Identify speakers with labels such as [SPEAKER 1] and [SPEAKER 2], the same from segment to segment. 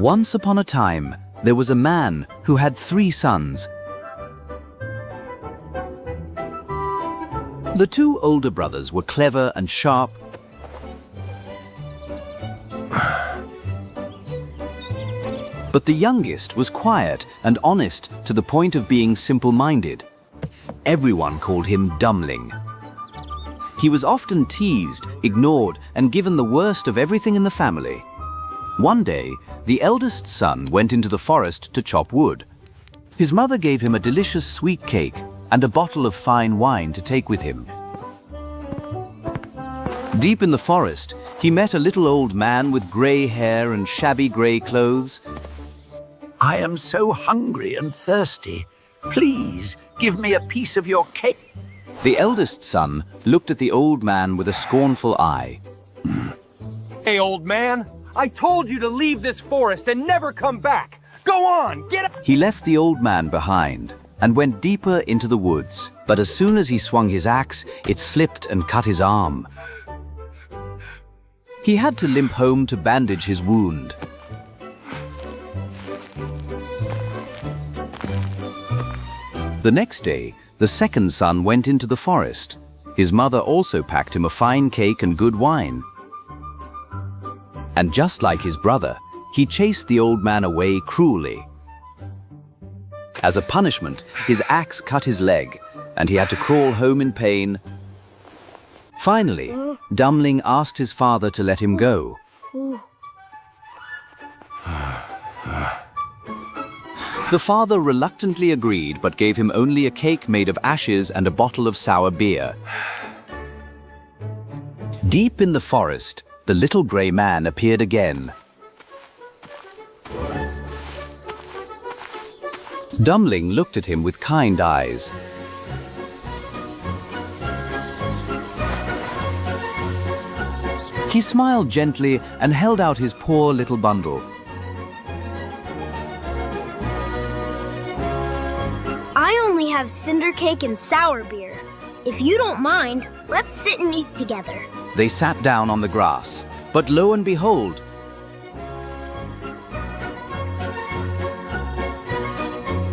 [SPEAKER 1] Once upon a time, there was a man who had 3 sons. The 2 older brothers were clever and sharp, but the youngest was quiet and honest to the point of being simple-minded. Everyone called him Dumbling. He was often teased, ignored, and given the worst of everything in the family. One day, the eldest son went into the forest to chop wood. His mother gave him a delicious sweet cake and a bottle of fine wine to take with him. Deep in the forest, he met a little old man with grey hair and shabby grey clothes.
[SPEAKER 2] I am so hungry and thirsty. Please give me a piece of your cake.
[SPEAKER 1] The eldest son looked at the old man with a scornful eye.
[SPEAKER 3] Hey, old man, I told you to leave this forest and never come back. Go on, get up.
[SPEAKER 1] He left the old man behind and went deeper into the woods. But as soon as he swung his axe, it slipped and cut his arm. He had to limp home to bandage his wound. The next day, the second son went into the forest. His mother also packed him a fine cake and good wine. And just like his brother, he chased the old man away cruelly. As a punishment, his axe cut his leg, and he had to crawl home in pain. Finally, Dumbling asked his father to let him go. The father reluctantly agreed, but gave him only a cake made of ashes and a bottle of sour beer. Deep in the forest, the little grey man appeared again. Dumbling looked at him with kind eyes. He smiled gently and held out his poor little bundle.
[SPEAKER 4] I only have cinder cake and sour beer. If you don't mind, let's sit and eat together.
[SPEAKER 1] They sat down on the grass, but lo and behold,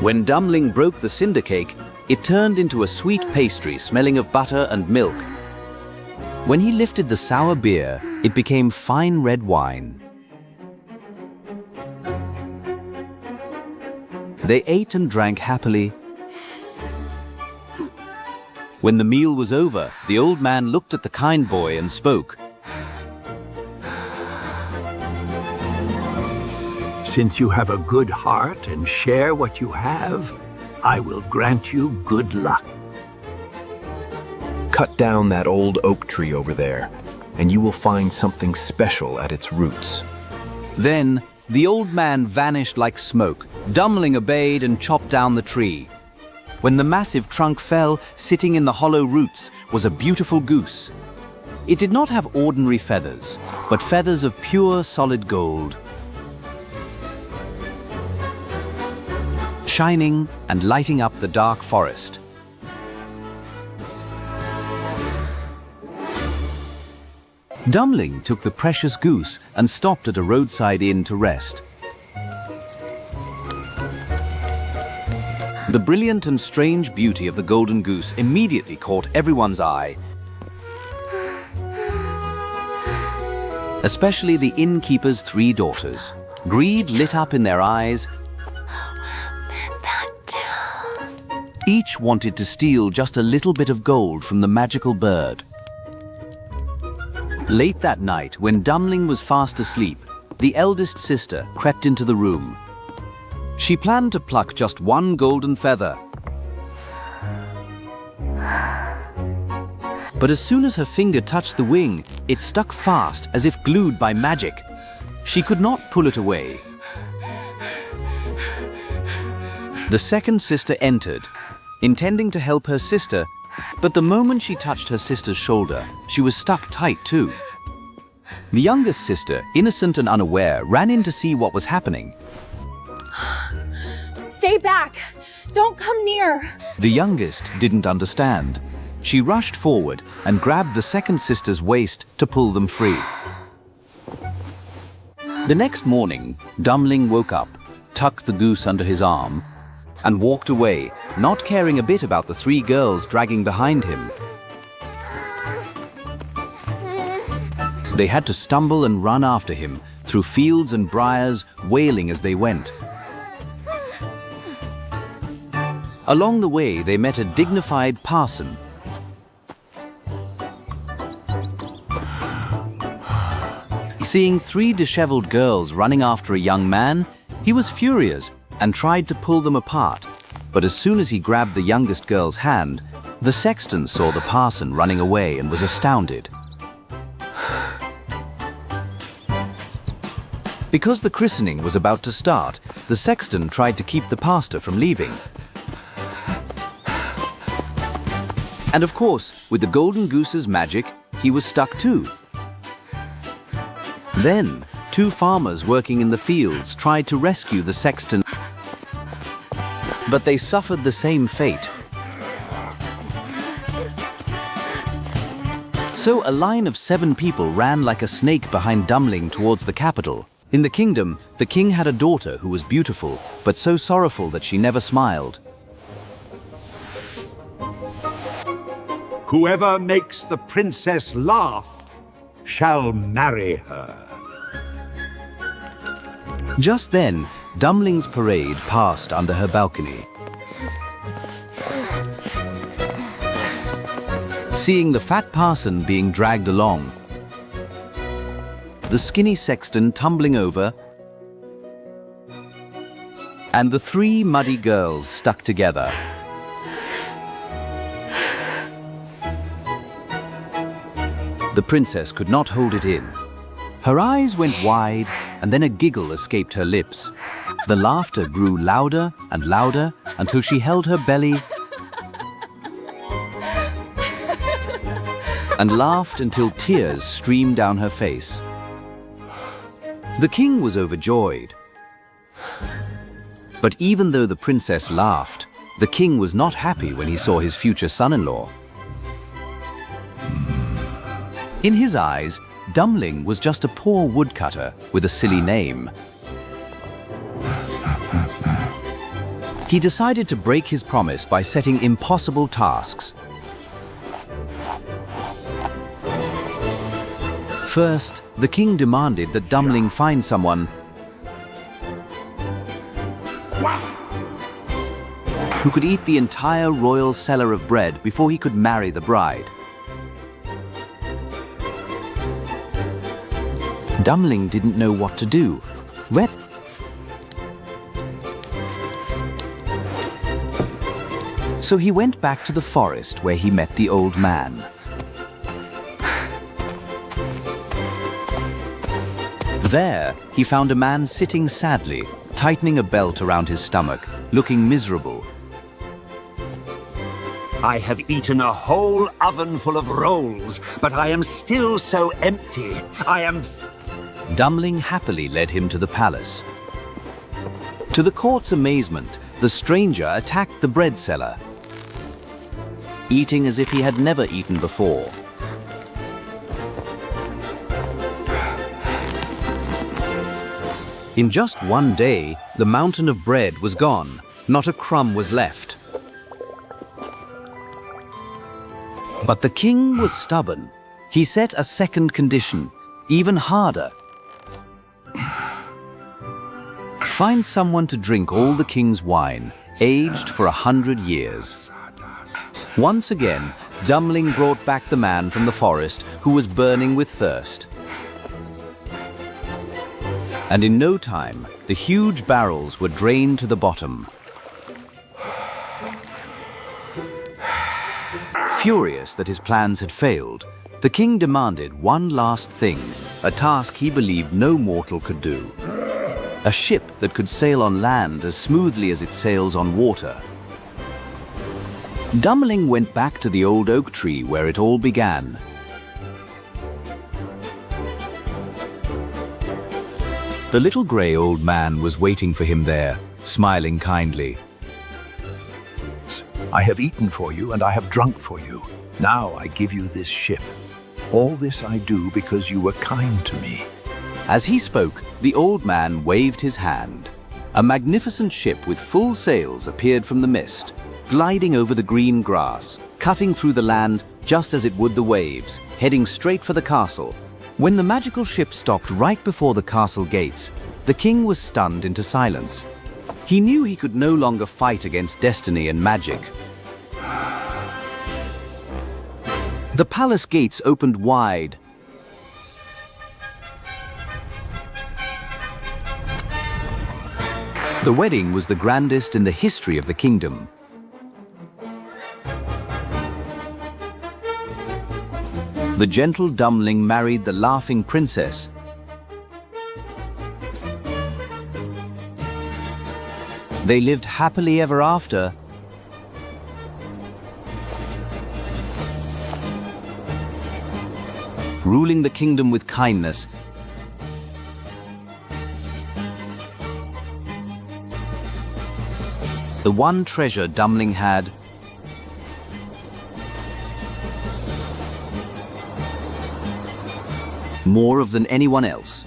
[SPEAKER 1] when Dumbling broke the cinder cake, it turned into a sweet pastry smelling of butter and milk. When he lifted the sour beer, it became fine red wine. They ate and drank happily. When the meal was over, the old man looked at the kind boy and spoke.
[SPEAKER 2] Since you have a good heart and share what you have, I will grant you good luck.
[SPEAKER 5] Cut down that old oak tree over there, and you will find something special at its roots.
[SPEAKER 1] Then the old man vanished like smoke. Dumbling obeyed and chopped down the tree. When the massive trunk fell, sitting in the hollow roots was a beautiful goose. It did not have ordinary feathers, but feathers of pure solid gold, shining and lighting up the dark forest. Dumbling took the precious goose and stopped at a roadside inn to rest. The brilliant and strange beauty of the golden goose immediately caught everyone's eye, especially the innkeeper's 3 daughters. Greed lit up in their eyes. Each wanted to steal just a little bit of gold from the magical bird. Late that night, when Dumbling was fast asleep, the eldest sister crept into the room. She planned to pluck just 1 golden feather. But as soon as her finger touched the wing, it stuck fast as if glued by magic. She could not pull it away. The second sister entered, intending to help her sister, but the moment she touched her sister's shoulder, she was stuck tight too. The youngest sister, innocent and unaware, ran in to see what was happening.
[SPEAKER 6] Stay back! Don't come near!
[SPEAKER 1] The youngest didn't understand. She rushed forward and grabbed the second sister's waist to pull them free. The next morning, Dummling woke up, tucked the goose under his arm, and walked away, not caring a bit about the 3 girls dragging behind him. They had to stumble and run after him, through fields and briars, wailing as they went. Along the way, they met a dignified parson. Seeing 3 disheveled girls running after a young man, he was furious and tried to pull them apart. But as soon as he grabbed the youngest girl's hand, the sexton saw the parson running away and was astounded. Because the christening was about to start, the sexton tried to keep the pastor from leaving. And of course, with the Golden Goose's magic, he was stuck too. Then, 2 farmers working in the fields tried to rescue the sexton, but they suffered the same fate. So a line of 7 people ran like a snake behind Dummling towards the capital. In the kingdom, the king had a daughter who was beautiful, but so sorrowful that she never smiled.
[SPEAKER 7] Whoever makes the princess laugh shall marry her.
[SPEAKER 1] Just then, Dumling's parade passed under her balcony. Seeing the fat parson being dragged along, the skinny sexton tumbling over, and the 3 muddy girls stuck together. The princess could not hold it in. Her eyes went wide, and then a giggle escaped her lips. The laughter grew louder and louder until she held her belly and laughed until tears streamed down her face. The king was overjoyed. But even though the princess laughed, the king was not happy when he saw his future son-in-law. In his eyes, Dummling was just a poor woodcutter with a silly name. He decided to break his promise by setting impossible tasks. First, the king demanded that Dummling find someone who could eat the entire royal cellar of bread before he could marry the bride. Dummling didn't know what to do. So he went back to the forest where he met the old man. There, he found a man sitting sadly, tightening a belt around his stomach, looking miserable.
[SPEAKER 2] I have eaten a whole oven full of rolls, but I am still so empty.
[SPEAKER 1] Dummling happily led him to the palace. To the court's amazement, the stranger attacked the bread seller, eating as if he had never eaten before. In just one day, the mountain of bread was gone. Not a crumb was left. But the king was stubborn. He set a second condition, even harder. Find someone to drink all the king's wine, aged for 100 years. Once again, Dummling brought back the man from the forest who was burning with thirst. And in no time, the huge barrels were drained to the bottom. Furious that his plans had failed, the king demanded one last thing, a task he believed no mortal could do. A ship that could sail on land as smoothly as it sails on water. Dummling went back to the old oak tree where it all began. The little grey old man was waiting for him there, smiling kindly.
[SPEAKER 5] I have eaten for you and I have drunk for you. Now I give you this ship. All this I do because you were kind to me.
[SPEAKER 1] As he spoke, the old man waved his hand. A magnificent ship with full sails appeared from the mist, gliding over the green grass, cutting through the land just as it would the waves, heading straight for the castle. When the magical ship stopped right before the castle gates, the king was stunned into silence. He knew he could no longer fight against destiny and magic. The palace gates opened wide. The wedding was the grandest in the history of the kingdom. The gentle dumpling married the laughing princess. They lived happily ever after. Ruling the kingdom with kindness. The one treasure Dumpling had. More of than anyone else.